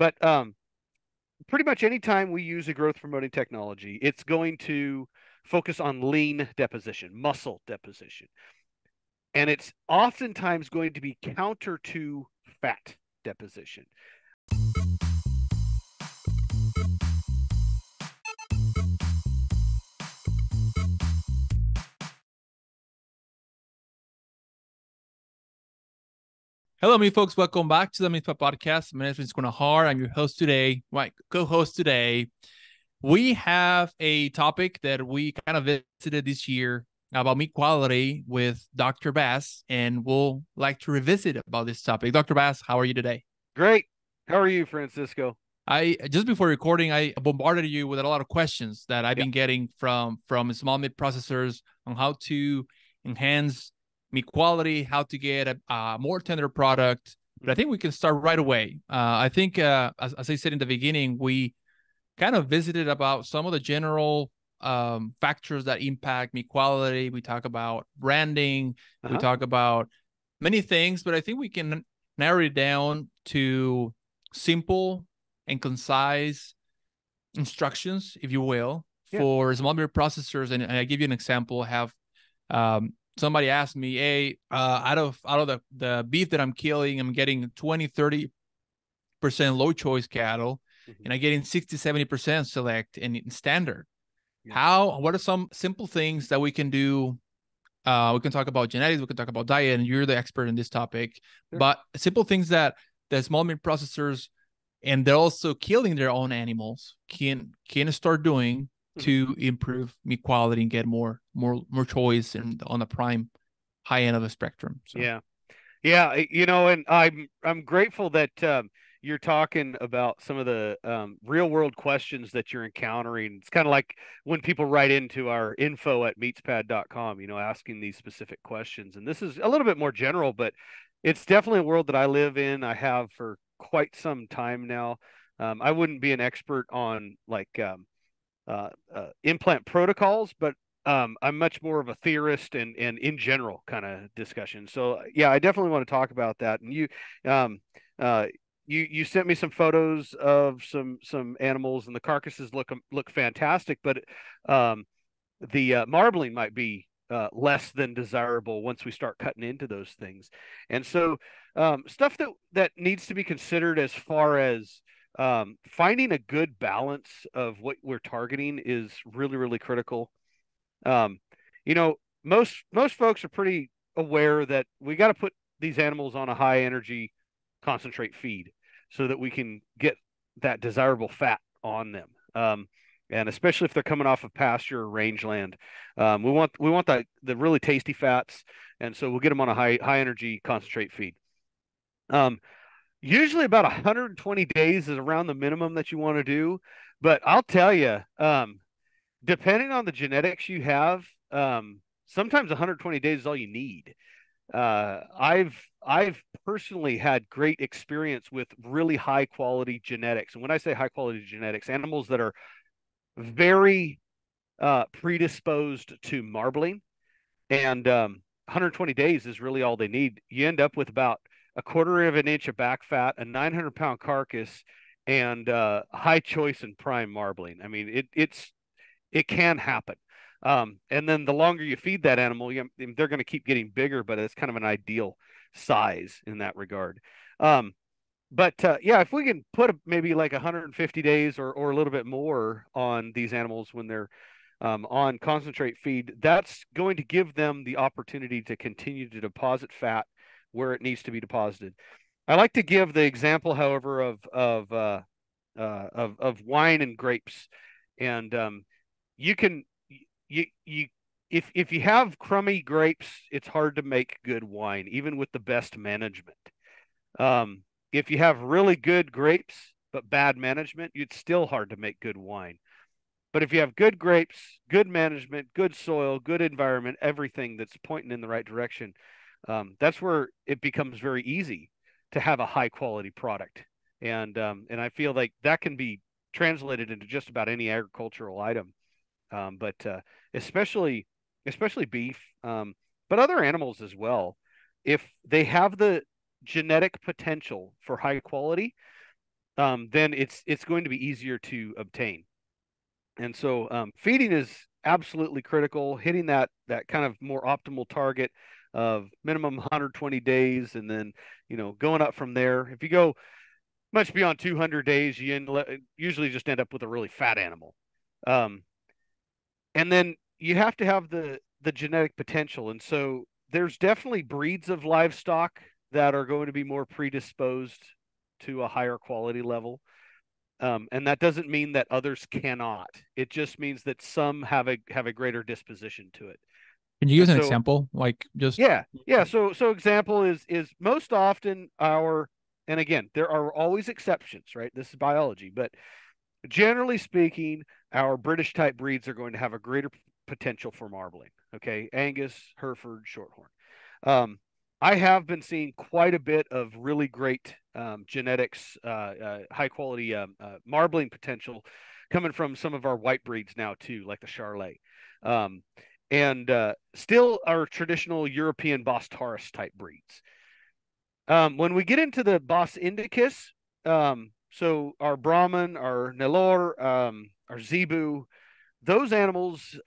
But pretty much anytime we use a growth promoting technology, it's going to focus on lean deposition, muscle deposition. And it's oftentimes going to be counter to fat deposition. Hello, me folks. Welcome back to the MeatsPad podcast. My name is Najar. I'm your host today, my co-host today. We have a topic that we kind of visited this year about meat quality with Dr. Bass, and we'll like to revisit about this topic. Dr. Bass, how are you today? Great. How are you, Francisco? I just before recording, I bombarded you with a lot of questions that I've Yeah. been getting from small meat processors on how to enhance meat quality, how to get a more tender product. But I think we can start right away. I think, as I said in the beginning, we kind of visited about some of the general factors that impact meat quality. We talk about branding. We Uh-huh. talk about many things, but I think we can narrow it down to simple and concise instructions, if you will, Yeah. for small meat processors. And I give you an example. I have somebody asked me, hey, out of the beef that I'm killing, I'm getting 20-30% low choice cattle, Mhm. and I'm getting 60-70% select and standard. Yeah. What are some simple things that we can do? We can talk about genetics, we can talk about diet, and you're the expert in this topic. Sure. But simple things that the small meat processors, and they're also killing their own animals, can start doing Mhm. to improve meat quality and get more choice and on the prime high end of the spectrum. So Yeah. Yeah, and I'm grateful that you're talking about some of the real world questions that you're encountering. It's kind of like when people write into our info@meatspad.com, asking these specific questions. And this is a little bit more general, but it's definitely a world that I live in. I have for quite some time now. I wouldn't be an expert on like implant protocols, but I'm much more of a theorist and in general kind of discussion. So yeah, I definitely want to talk about that. And um, uh, you sent me some photos of some animals, and the carcasses look fantastic, but um, the marbling might be less than desirable once we start cutting into those things. And so stuff that needs to be considered as far as finding a good balance of what we're targeting is really, really critical. Um, you know, most folks are pretty aware that we got to put these animals on a high energy concentrate feed so that we can get that desirable fat on them. And especially if they're coming off of pasture or rangeland, we want the really tasty fats, and so we'll get them on a high energy concentrate feed. Um, Usually about 120 days is around the minimum that you want to do, but I'll tell you, depending on the genetics you have, sometimes 120 days is all you need. I've personally had great experience with really high quality genetics, and when I say high quality genetics, animals that are very predisposed to marbling, and 120 days is really all they need. You end up with about a quarter of an inch of back fat, a 900-pound carcass, and high choice and prime marbling. I mean, it can happen. And then the longer you feed that animal, they're going to keep getting bigger, but it's kind of an ideal size in that regard. Um, but yeah, if we can put maybe like 150 days or a little bit more on these animals when they're on concentrate feed, that's going to give them the opportunity to continue to deposit fat where it needs to be deposited. I like to give the example, however, of wine and grapes, and you can you if you have crummy grapes, it's hard to make good wine, even with the best management. Um, if you have really good grapes but bad management, it's still hard to make good wine. But if you have good grapes, good management, good soil, good environment, everything that's pointing in the right direction, that's where it becomes very easy to have a high quality product. And I feel like that can be translated into just about any agricultural item, but especially especially beef, but other animals as well. If they have the genetic potential for high quality, then it's going to be easier to obtain. And so feeding is absolutely critical. Hitting that kind of more optimal target of minimum 120 days, and then going up from there. If you go much beyond 200 days, usually just end up with a really fat animal. Um, and then you have to have the genetic potential. And so there's definitely breeds of livestock that are going to be more predisposed to a higher quality level. And that doesn't mean that others cannot. It just means that some have a greater disposition to it. Can you And use an so example? Like just yeah. So example is most often and again, there are always exceptions, right? This is biology, but generally speaking, our British type breeds are going to have a greater potential for marbling. Okay, Angus, Hereford, Shorthorn. Um, I have been seeing quite a bit of really great genetics, high quality marbling potential coming from some of our white breeds now too, like the Charolais. Um, and still our traditional European Bos Taurus type breeds. When we get into the Bos Indicus, so our Brahman, our Nelore, our Zebu, those animals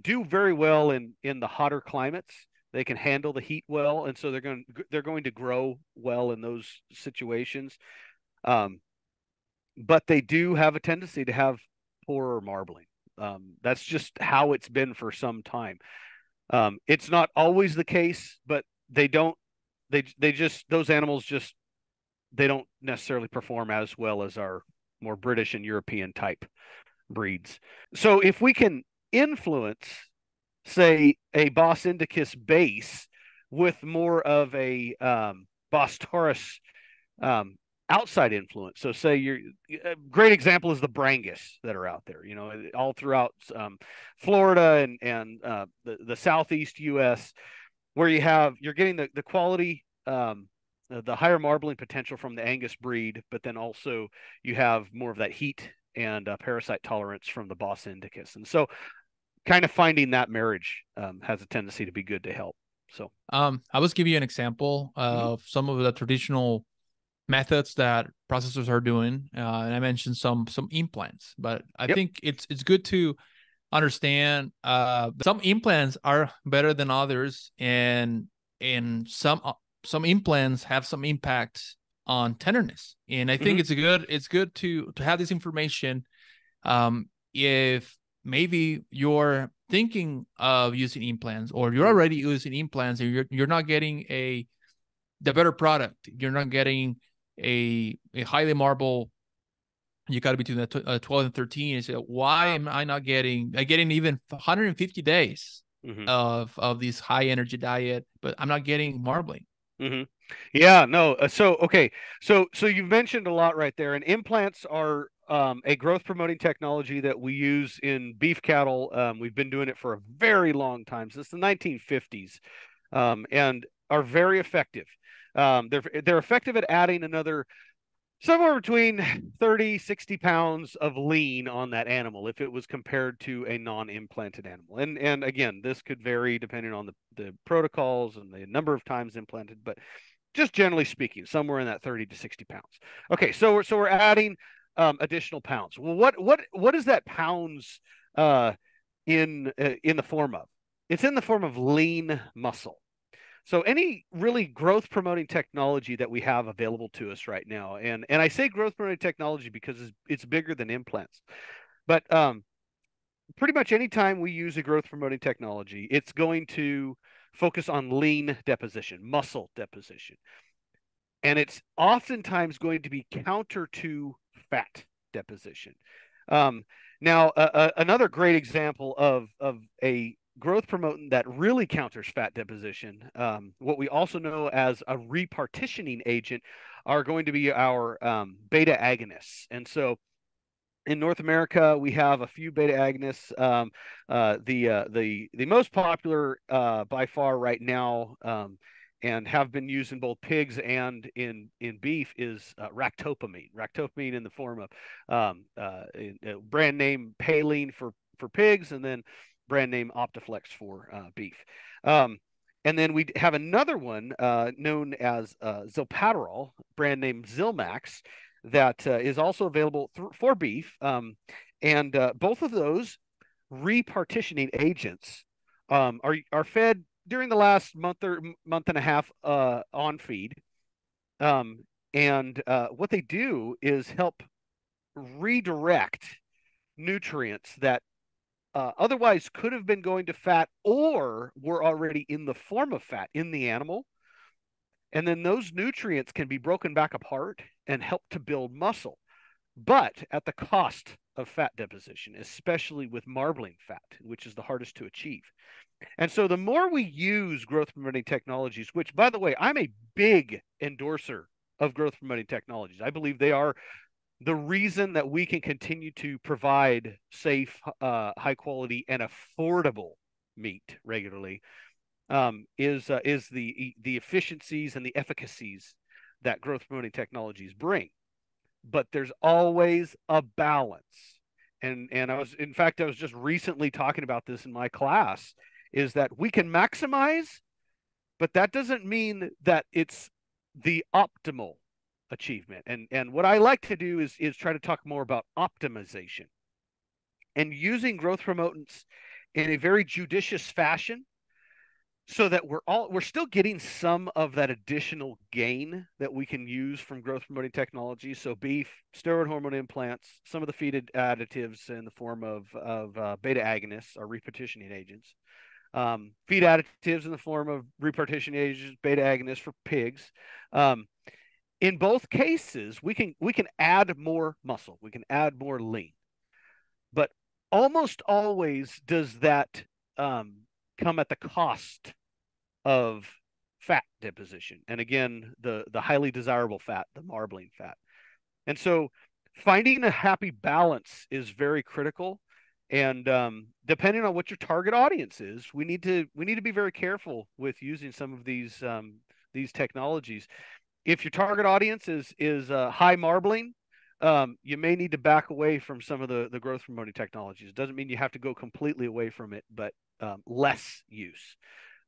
do very well in the hotter climates. They can handle the heat well, and so they're going to grow well in those situations. Um, but they do have a tendency to have poorer marbling. That's just how it's been for some time. It's not always the case, but they don't. They just those animals just they don't necessarily perform as well as our more British and European type breeds. So if we can influence, say, a Bos Indicus base with more of a Bos Taurus um, outside influence. So say you're a great example is the Brangus that are out there, all throughout Florida and the southeast U.S., where you're getting the quality, the higher marbling potential from the Angus breed, but then also you have more of that heat and parasite tolerance from the Bos Indicus. And so kind of finding that marriage has a tendency to be good to help. So I was giving you an example mhm. of some of the traditional methods that processors are doing, and I mentioned some implants. But I Yep. think it's good to understand some implants are better than others, and some implants have some impact on tenderness. And I think Hmm. it's good to have this information. If maybe you're thinking of using implants, or you're Hmm. already using implants, and you're not getting the better product, you're not getting a highly marble, you got to between the 12 and 13, and say, why am I not getting even 150 days Hmm. of this high energy diet, but I'm not getting marbling? Hmm. Yeah, no. So okay, so you've mentioned a lot right there, and implants are a growth promoting technology that we use in beef cattle. We've been doing it for a very long time, since the 1950s, and are very effective. They're effective at adding another somewhere between 30, 60 pounds of lean on that animal if it was compared to a non-implanted animal. And again, this could vary depending on the protocols and the number of times implanted, but just generally speaking, somewhere in that 30 to 60 pounds. Okay, so we're adding additional pounds. Well, what is that pounds in the form of? It's in the form of lean muscle. So any really growth promoting technology that we have available to us right now, and I say growth promoting technology because it's bigger than implants, but pretty much anytime we use a growth promoting technology, it's going to focus on lean deposition, muscle deposition, and it's oftentimes going to be counter to fat deposition. Um, Now, another great example of a growth promotant that really counters fat deposition, what we also know as a repartitioning agent, are going to be our beta agonists. And so in North America, we have a few beta agonists. The most popular by far right now, and have been used in both pigs and in beef, is ractopamine. Ractopamine in the form of brand name Paline for pigs, and then brand name Optiflex for beef. Um, and then we have another one known as Zilpaterol, brand name Zilmax, that is also available for beef. And both of those repartitioning agents are fed during the last month or month and a half on feed. And what they do is help redirect nutrients that otherwise could have been going to fat or were already in the form of fat in the animal. And then those nutrients can be broken back apart and help to build muscle, but at the cost of fat deposition, especially with marbling fat, which is the hardest to achieve. And so the more we use growth promoting technologies, which, by the way, I'm a big endorser of growth promoting technologies. I believe they are the reason that we can continue to provide safe, high quality, and affordable meat regularly. Is the efficiencies and the efficacies that growth promoting technologies bring. But there's always a balance. And I was just recently talking about this in my class, is that we can maximize, but that doesn't mean that it's the optimal achievement. And what I like to do is try to talk more about optimization and using growth promotants in a very judicious fashion, so that we're still getting some of that additional gain that we can use from growth promoting technology. So beef, steroid hormone implants, some of the feed additives in the form of beta agonists are repartitioning agents. Feed additives in the form of repartitioning agents, beta agonists for pigs. In both cases, we can add more muscle, we can add more lean, but almost always does that come at the cost of fat deposition. And again, the highly desirable fat, the marbling fat. And so finding a happy balance is very critical. And depending on what your target audience is, we need to be very careful with using some of these technologies. If your target audience is high marbling, you may need to back away from some of the growth promoting technologies. It doesn't mean you have to go completely away from it, but less use.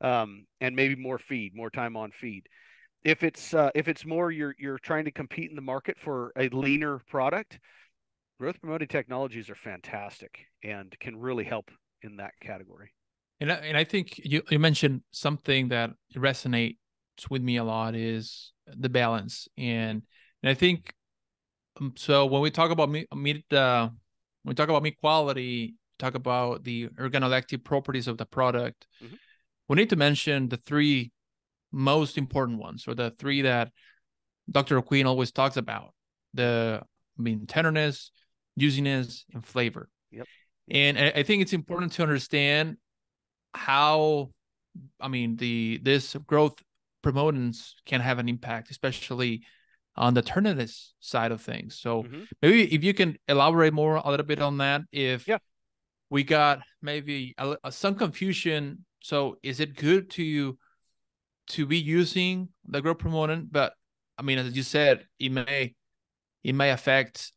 And maybe more feed, more time on feed. If it's more you're trying to compete in the market for a leaner product, growth promoting technologies are fantastic and can really help in that category. And I think you mentioned something that resonates with me a lot is the balance. And I think so when we talk about meat when we talk about meat quality, talk about the organoleptic properties of the product, Mm-hmm. we need to mention the three most important ones, or the three that Dr. Queen always talks about: tenderness, juiciness, and flavor. Yep. And I think it's important to understand how, this growth promotants can have an impact, especially on the tenderness side of things. So Mm-hmm. maybe if you can elaborate more a little bit on that, if Yeah. we got maybe some confusion. So is it good to be using the growth promotant? But as you said, it may affect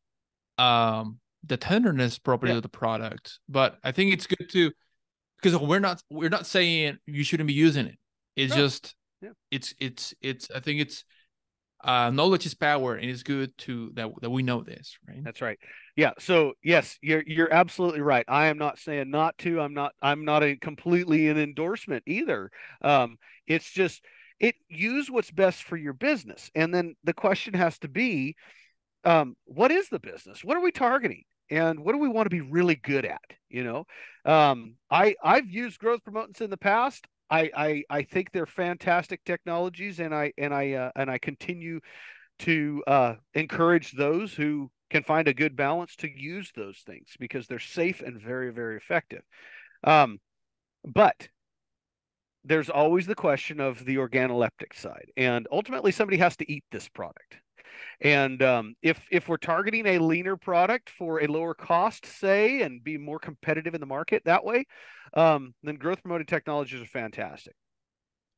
the tenderness property Yeah. of the product. But I think it's good to, because we're not saying you shouldn't be using it. It's No. just Yeah. it's I think it's knowledge is power, and it's good to that we know this, right? That's right. Yeah. So yes, you're absolutely right. I am not saying not to. I'm not a completely an endorsement either. It's just use what's best for your business, and then the question has to be, what is the business? What are we targeting? And what do we want to be really good at? I've used growth promotants in the past. I think they're fantastic technologies, and I continue to encourage those who can find a good balance to use those things because they're safe and very, very effective. Um, but there's always the question of the organoleptic side, and ultimately somebody has to eat this product. And if we're targeting a leaner product for a lower cost, say, and be more competitive in the market that way, then growth promoted technologies are fantastic.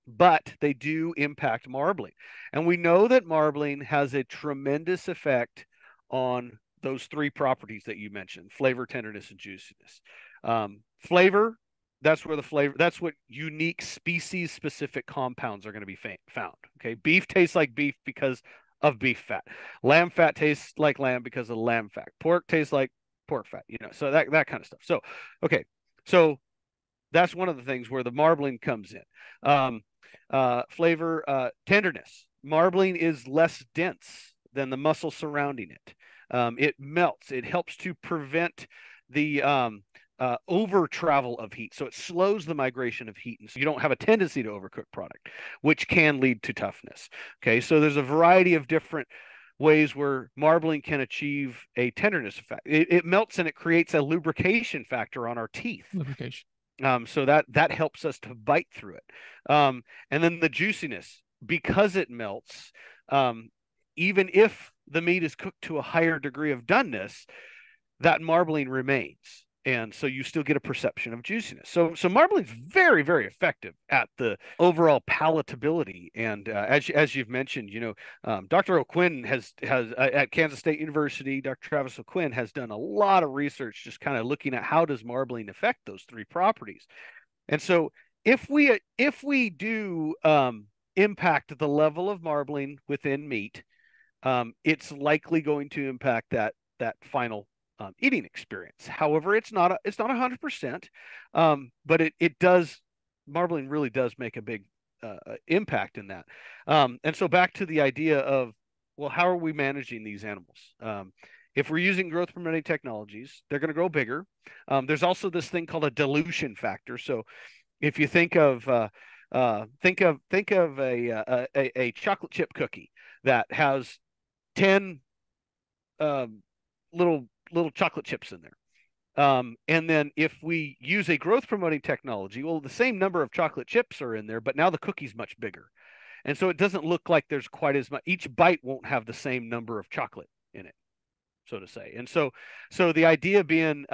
But they do impact marbling. And we know that marbling has a tremendous effect on those three properties that you mentioned: flavor, tenderness, and juiciness. Flavor, that's what unique species specific compounds are going to be found. Okay. Beef tastes like beef because of beef fat. Lamb fat tastes like lamb because of the lamb fat. Pork tastes like pork fat, so that kind of stuff. So, okay. So that's one of the things where the marbling comes in. Flavor, tenderness. Marbling is less dense than the muscle surrounding it. It melts. It helps to prevent the over travel of heat. So it slows the migration of heat. And so you don't have a tendency to overcook product, which can lead to toughness. Okay. So there's a variety of different ways where marbling can achieve a tenderness effect. It melts and it creates a lubrication factor on our teeth. Lubrication. So that helps us to bite through it. And then the juiciness, because it melts, even if the meat is cooked to a higher degree of doneness, that marbling remains. And so you still get a perception of juiciness. So marbling is very, very effective at the overall palatability. And as you've mentioned, Dr. O'Quinn has at Kansas State University, Dr. Travis O'Quinn has done a lot of research, just kind of looking at how does marbling affect those three properties. And so if we do impact the level of marbling within meat, it's likely going to impact that final eating experience. However, it's not 100%, but it does. Marbling really does make a big impact in that. And so back to the idea of, well, how are we managing these animals? If we're using growth promoting technologies, they're going to grow bigger. There's also this thing called a dilution factor. So if you think of a chocolate chip cookie that has 10 little chocolate chips in there. And then if we use a growth promoting technology, well, the same number of chocolate chips are in there, but now the cookie's much bigger. And so it doesn't look like there's quite as much. Each bite won't have the same number of chocolate in it, so to say. And so the idea being,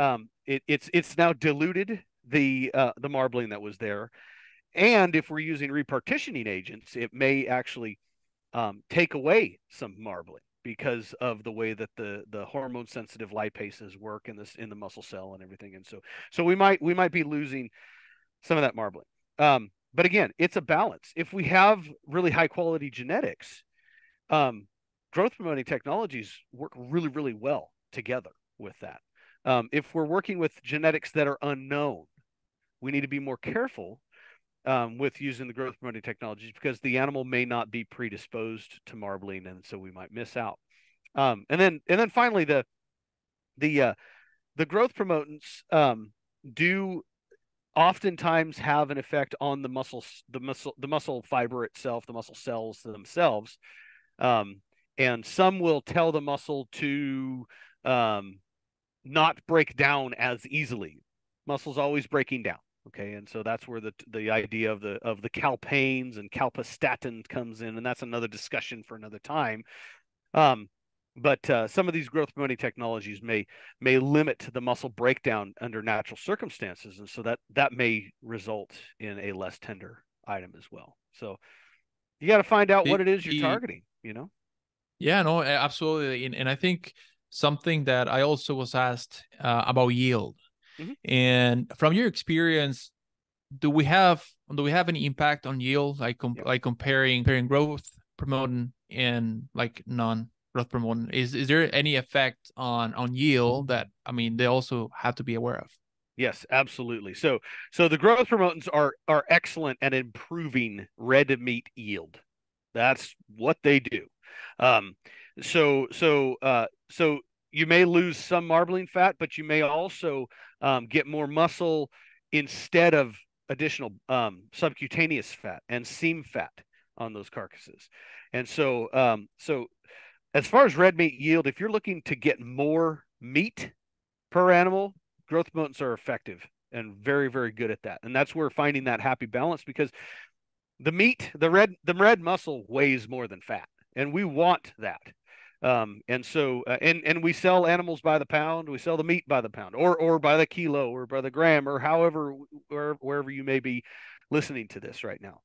it's now diluted the marbling that was there. And if we're using repartitioning agents, it may actually take away some marbling because of the way that the hormone sensitive lipases work in the muscle cell and everything. And so we might be losing some of that marbling. But again, it's a balance. If we have really high quality genetics, growth promoting technologies work really, really well together with that. If we're working with genetics that are unknown, we need to be more careful with using the growth promoting technologies because the animal may not be predisposed to marbling, and so we might miss out. And then finally, the growth promotants do oftentimes have an effect on the muscle fiber itself, the muscle cells themselves, and some will tell the muscle to not break down as easily. Muscle's always breaking down. Okay, and so that's where the idea of the calpains and calpastatin comes in, and that's another discussion for another time. But some of these growth promoting technologies may limit the muscle breakdown under natural circumstances, and so that may result in a less tender item as well. So you got to find out what it is you're targeting. Yeah, no, absolutely, and I think something that I also was asked about yield. Mm-hmm. And from your experience, do we have any impact on yield, like comparing growth promoting and like non-growth promoting? Is there any effect on yield that they also have to be aware of? Yes, absolutely. So the growth promotants are excellent at improving red meat yield. That's what they do. So you may lose some marbling fat, but you may also get more muscle instead of additional subcutaneous fat and seam fat on those carcasses. And so as far as red meat yield, if you're looking to get more meat per animal, growth promotants are effective and very, very good at that. And that's where finding that happy balance, because the red muscle weighs more than fat, and we want that. And so and we sell animals by the pound, we sell the meat by the pound or by the kilo or by the gram, or however, wherever you may be listening to this right now.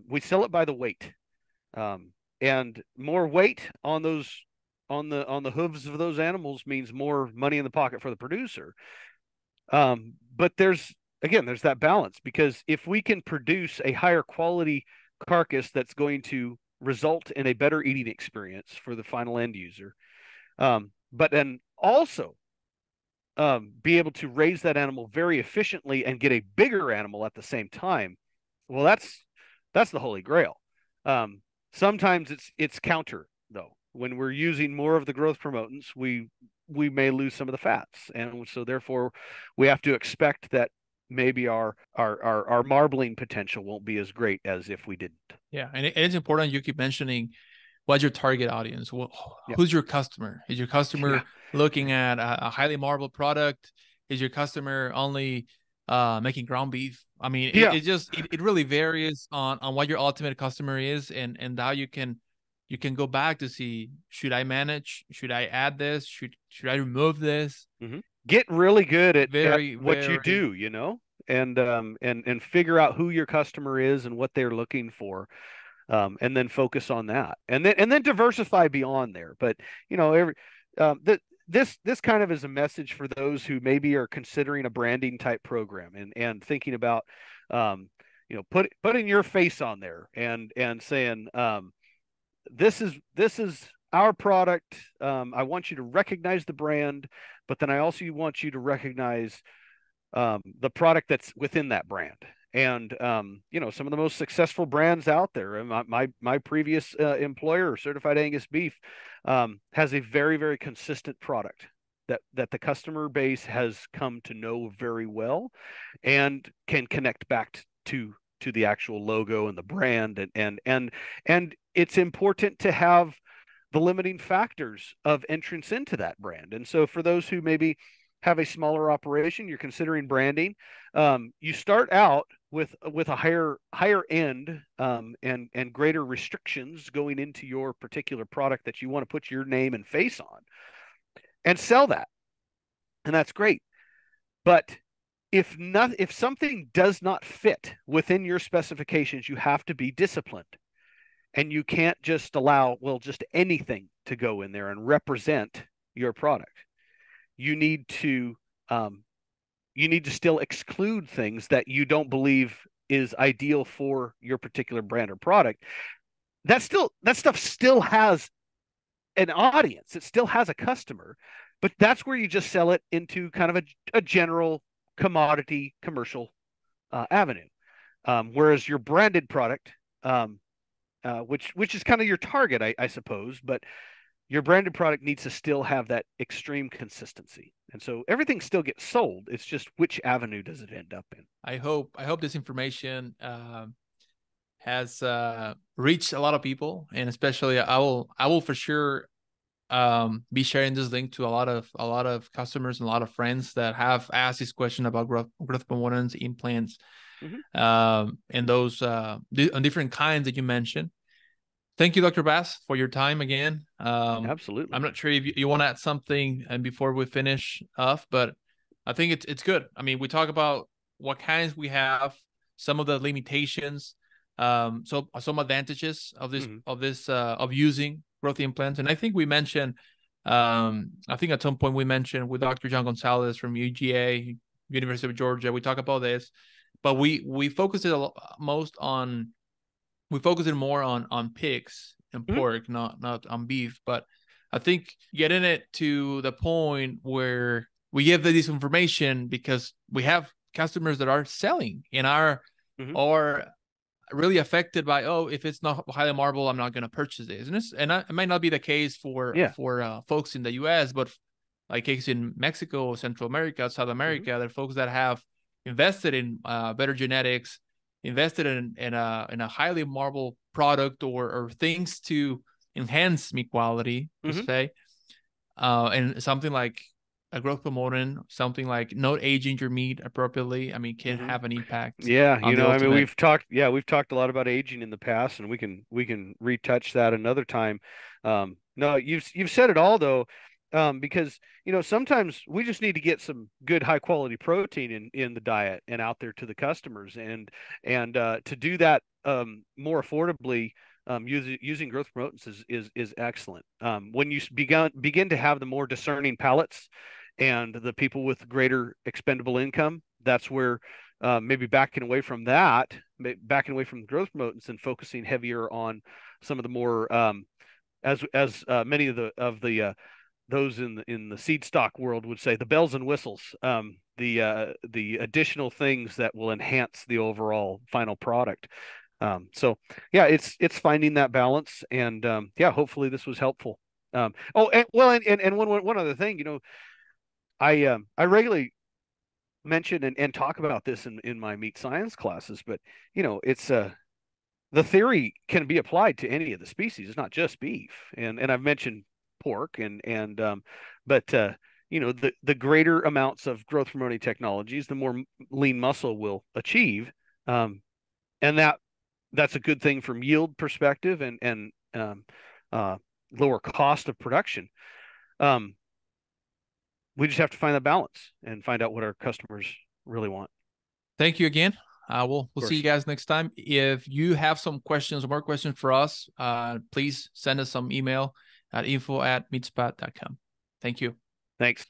We sell it by the weight. And more weight on the hooves of those animals means more money in the pocket for the producer. But there's that balance, because if we can produce a higher quality carcass that's going to result in a better eating experience for the final end user, but then also be able to raise that animal very efficiently and get a bigger animal at the same time. Well, that's the holy grail. Sometimes it's counter though. When we're using more of the growth promotants, we may lose some of the fats, and so therefore we have to expect that maybe our marbling potential won't be as great as if we didn't. Yeah, and it's important you keep mentioning what's your target audience? Well, Yeah. who's your customer? Is your Yeah. customer looking at a highly marbled product? Is your customer only making ground beef? I mean, Yeah. it really varies on what your ultimate customer is, and how you can go back to see, should I manage? Should I add this? Should I remove this? Mm-hmm. Get really good at Very, what you very. do, and figure out who your customer is and what they're looking for, and then focus on that, and then diversify beyond there. But every this kind of is a message for those who maybe are considering a branding type program and thinking about, putting your face on there and saying, this is our product. I want you to recognize the brand, but then I also want you to recognize the product that's within that brand. And some of the most successful brands out there. And my previous employer, Certified Angus Beef, has a very, very consistent product that the customer base has come to know very well, and can connect back to the actual logo and the brand, and it's important to have the limiting factors of entrance into that brand. And so for those who maybe have a smaller operation, you're considering branding, you start out with a higher end, and greater restrictions going into your particular product that you want to put your name and face on and sell that. And that's great. But if something does not fit within your specifications, you have to be disciplined. And you can't just allow, just anything to go in there and represent your product. You need to still exclude things that you don't believe is ideal for your particular brand or product. That stuff still has an audience. It still has a customer, but that's where you just sell it into kind of a general commodity commercial avenue. Whereas your branded product, which is kind of your target, I suppose, but your branded product needs to still have that extreme consistency. And so everything still gets sold. It's just which avenue does it end up in? I hope this information has reached a lot of people, and especially I will for sure be sharing this link to a lot of customers and a lot of friends that have asked this question about growth promotants, implants, and those on different kinds that you mentioned. Thank you, Dr. Bass, for your time again. Absolutely. I'm not sure if you want to add something and before we finish off, but I think it's good. I mean, we talk about what kinds we have, some of the limitations, so some advantages of of using growth implants, and I think we mentioned, I think at some point we mentioned with Dr. John Gonzalez from UGA, University of Georgia, we talk about this, but we focus it we focus it more on pigs and pork, not on beef. But I think getting it to the point where we give this information because we have customers that are selling and are really affected by, if it's not highly marble, I'm not going to purchase this. And it might not be the case for folks in the U.S., but like case in Mexico, Central America, South America, there are folks that have invested in better genetics, invested in a highly marble product or things to enhance meat quality, per se, and something like a growth promotant, something like not aging your meat appropriately, I mean, can have an impact. Yeah, on the I mean, ultimate. we've talked a lot about aging in the past, and we can retouch that another time. No, you've said it all though, because sometimes we just need to get some good high quality protein in the diet and out there to the customers, and to do that more affordably. Using growth promotants is excellent. When you begin to have the more discerning palates and the people with greater expendable income, that's where maybe backing away from growth promotants and focusing heavier on some of the more as many of the those in the seed stock world would say, the bells and whistles, the additional things that will enhance the overall final product. So yeah, it's finding that balance, and yeah, hopefully this was helpful. Oh, and, well, and one other thing, I regularly mention and talk about this in my meat science classes, but it's the theory can be applied to any of the species. It's not just beef, and I've mentioned pork, but the greater amounts of growth promoting technologies, the more lean muscle will achieve, and that's a good thing from yield perspective and uh, lower cost of production. Um, we just have to find that balance and find out what our customers really want. Thank you again. We'll see you Course. guys next time. If you have some questions or more questions for us, please send us some email at info@meatspad.com. Thank you. Thanks.